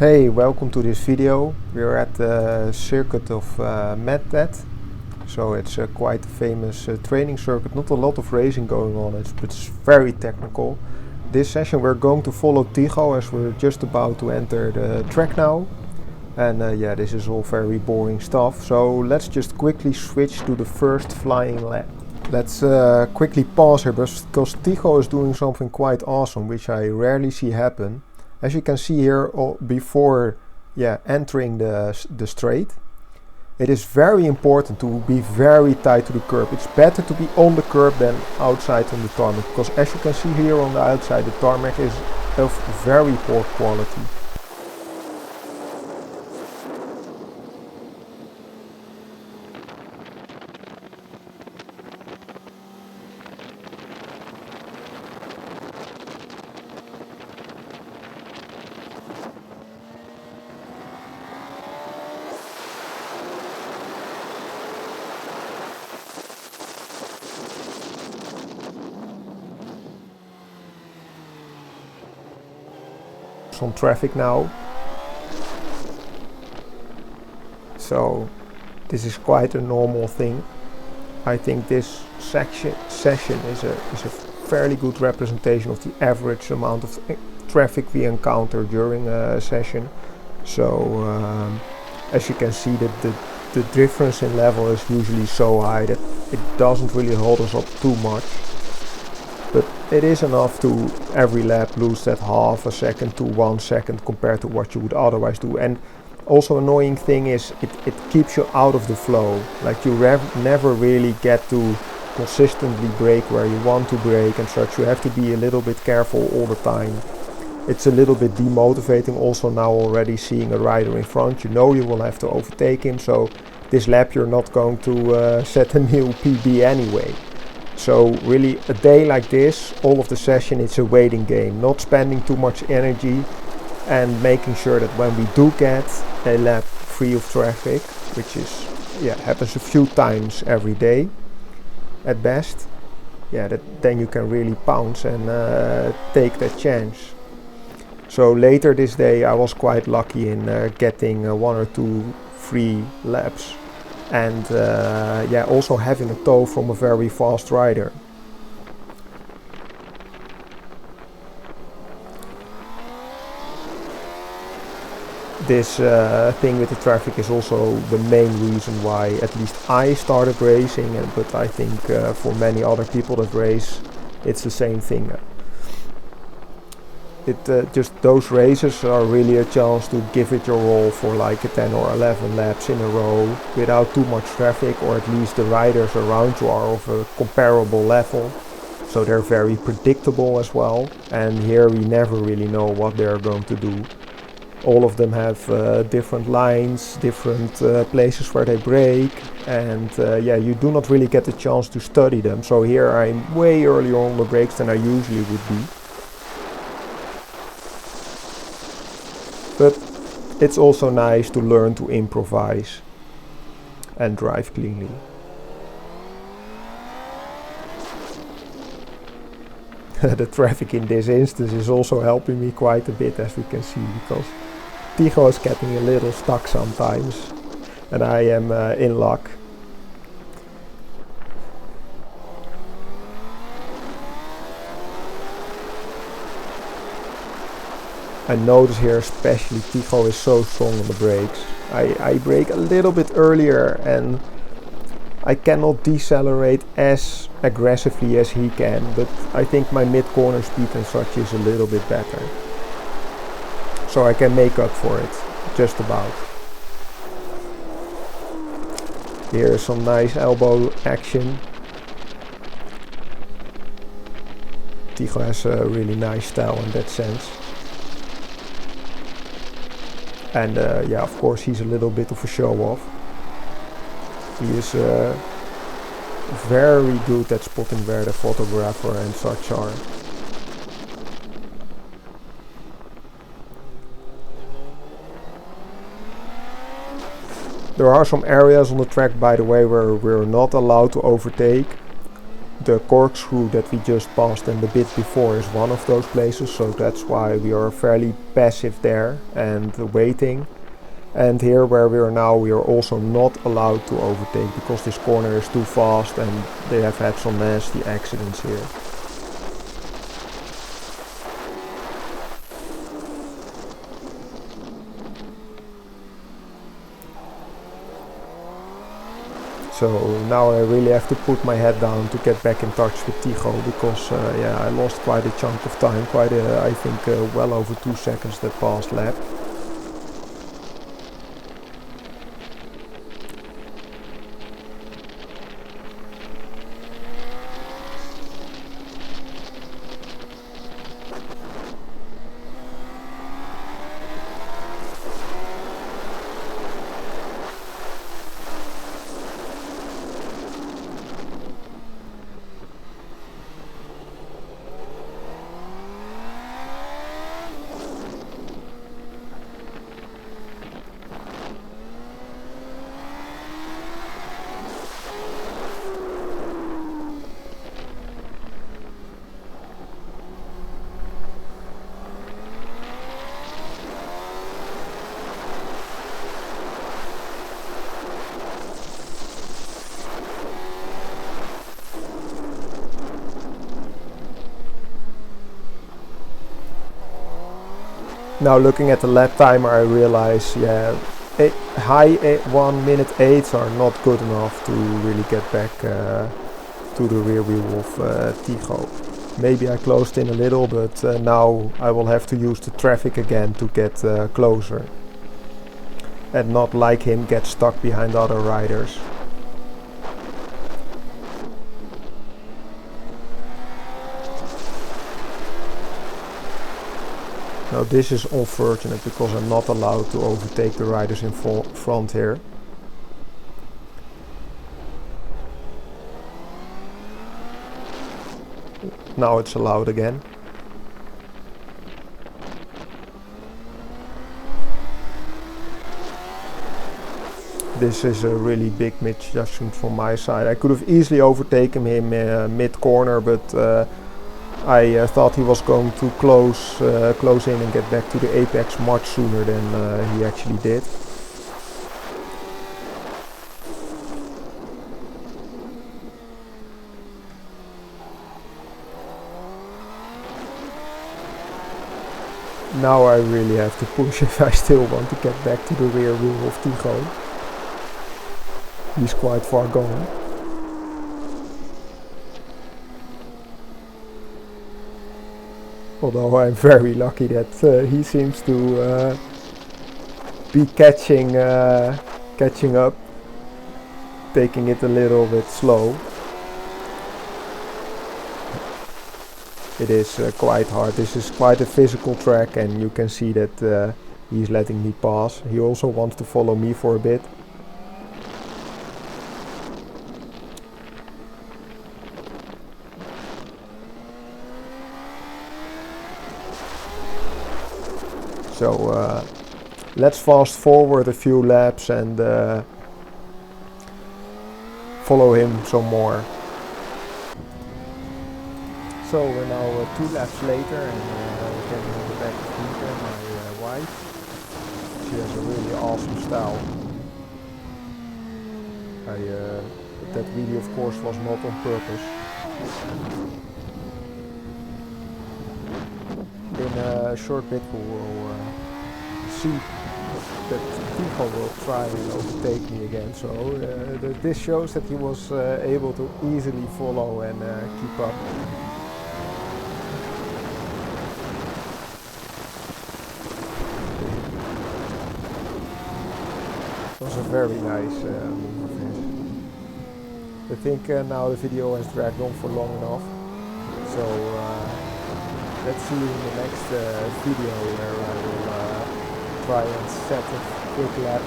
Hey, welcome to this video. We're at the circuit of Mettet. So it's quite a famous training circuit. Not a lot of racing going on, but it's very technical. This session we're going to follow Tycho as we're just about to enter the track now. And yeah, this is all very boring stuff. So let's just quickly switch to the first flying lap. Let's quickly pause here because Tycho is doing something quite awesome, which I rarely see happen. As you can see here, before entering the straight, it is very important to be very tight to the curb. It's better to be on the curb than outside on the tarmac, because as you can see here on the outside, the tarmac is of very poor quality. On traffic now, so this is quite a normal thing. I think this session is a fairly good representation of the average amount of traffic we encounter during a session. So as you can see, that the difference in level is usually so high that it doesn't really hold us up too much. But it is enough to every lap lose that half a second to 1 second compared to what you would otherwise do. And also annoying thing is it keeps you out of the flow. Like you never really get to consistently brake where you want to brake and such. You have to be a little bit careful all the time. It's a little bit demotivating also now already seeing a rider in front. You know you will have to overtake him, so this lap you're not going to set a new PB anyway. So really a day like this, all of the session, it's a waiting game, not spending too much energy and making sure that when we do get a lap free of traffic, which is happens a few times every day at best, then you can really pounce and take that chance. So later this day I was quite lucky in getting 1 or 2 free laps. And also having a tow from a very fast rider. This thing with the traffic is also the main reason why at least I started racing, but I think for many other people that race, it's the same thing. Just those races are really a chance to give it your all for like 10 or 11 laps in a row without too much traffic, or at least the riders around you are of a comparable level, so they're very predictable as well. And here we never really know what they're going to do. All of them have different lines, different places where they brake, and you do not really get the chance to study them. So here I'm way earlier on the brakes than I usually would be. But it's also nice to learn to improvise and drive cleanly. The traffic in this instance is also helping me quite a bit, as we can see, because Tycho is getting a little stuck sometimes and I am in luck. I notice here especially Tycho is so strong on the brakes. I brake a little bit earlier and I cannot decelerate as aggressively as he can, but I think my mid-corner speed and such is a little bit better. So I can make up for it, just about. Here is some nice elbow action. Tycho has a really nice style in that sense. And of course he's a little bit of a show-off. He is very good at spotting where the photographer and such are. There are some areas on the track, by the way, where we're not allowed to overtake. the corkscrew that we just passed and the bit before is one of those places, so that's why we are fairly passive there and waiting. And here where we are now, we are also not allowed to overtake because this corner is too fast and they have had some nasty accidents here. So now I really have to put my head down to get back in touch with Tycho because yeah, I lost quite a chunk of time, I think well over 2 seconds that past lap. Now looking at the lap timer, I realize, yeah, high 1 minute 8s are not good enough to really get back to the rear wheel of Tycho. Maybe I closed in a little, but now I will have to use the traffic again to get closer. And not like him get stuck behind other riders. Now this is unfortunate because I'm not allowed to overtake the riders in front here. Now it's allowed again. This is a really big misjudgment from my side. I could have easily overtaken him mid-corner, but I thought he was going to close in and get back to the apex much sooner than he actually did. Now I really have to push if I still want to get back to the rear wheel of Tycho. He's quite far gone. Although I'm very lucky that he seems to be catching up, taking it a little bit slow. It is quite hard. This is quite a physical track, and you can see that he's letting me pass. He also wants to follow me for a bit. So let's fast forward a few laps and follow him some more. So we're now 2 laps later and we're getting on the back of Peter, my wife. She has a really awesome style. That video of course was not on purpose. In a short bit we will see that Tycho will try and overtake me again. So this shows that he was able to easily follow and keep up. It was a very nice move of his. I think now the video has dragged on for long enough. So let's see in the next video where I will try and set a quick lap